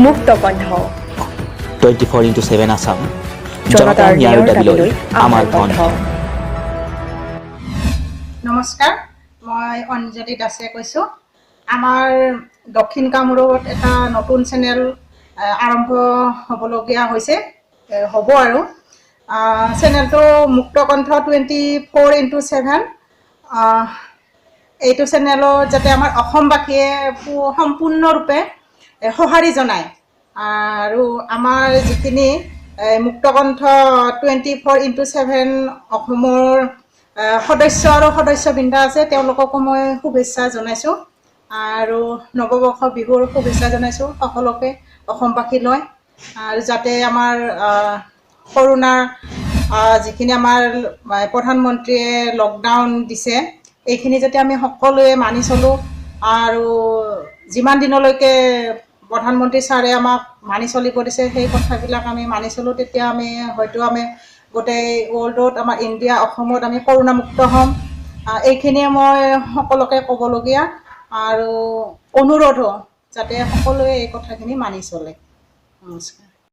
মুক্ত কণ্ঠ 24/7 আসাম জনতাৰ ন্যায়ৰ দাবীলৈ আমাৰ কণ্ঠ। নমস্কাৰ, মই অঞ্জলি দাসে কৈছোঁ। আমাৰ দক্ষিণ কামৰূপত এটা নতুন চেনেল আৰম্ভ হ'বলগীয়া হৈছে, হ'ব আৰু চেনেলটো মুক্ত কণ্ঠ 24/7। এইটো চেনেলত যাতে আমাৰ অসমবাসীয়ে সম্পূৰ্ণৰূপে সঁহাৰি জনায় আৰু আমাৰ যিখিনি মুক্তকণ্ঠ 24/7 অসমৰ সদস্য আৰু সদস্যবৃন্দ আছে তেওঁলোককো মই শুভেচ্ছা জনাইছোঁ আৰু নৱবৰ্ষ বিহুৰ শুভেচ্ছা জনাইছোঁ সকলোকে অসমবাসীলৈ। আৰু যাতে আমাৰ কৰোণাৰ যিখিনি আমাৰ প্ৰধানমন্ত্ৰীয়ে লকডাউন দিছে এইখিনি যাতে আমি সকলোৱে মানি চলোঁ আৰু যিমান দিনলৈকে প্ৰধানমন্ত্ৰী ছাৰে আমাক মানি চলিব দিছে সেই কথাবিলাক আমি মানি চলোঁ, তেতিয়া আমি হয়তো গোটেই ৱৰ্ল্ডত আমাৰ ইণ্ডিয়া অসমত আমি কৰোণামুক্ত হ'ম। এইখিনিয়ে মই সকলোকে ক'বলগীয়া আৰু অনুৰোধো যাতে সকলোৱে এই কথাখিনি মানি চলে। নমস্কাৰ।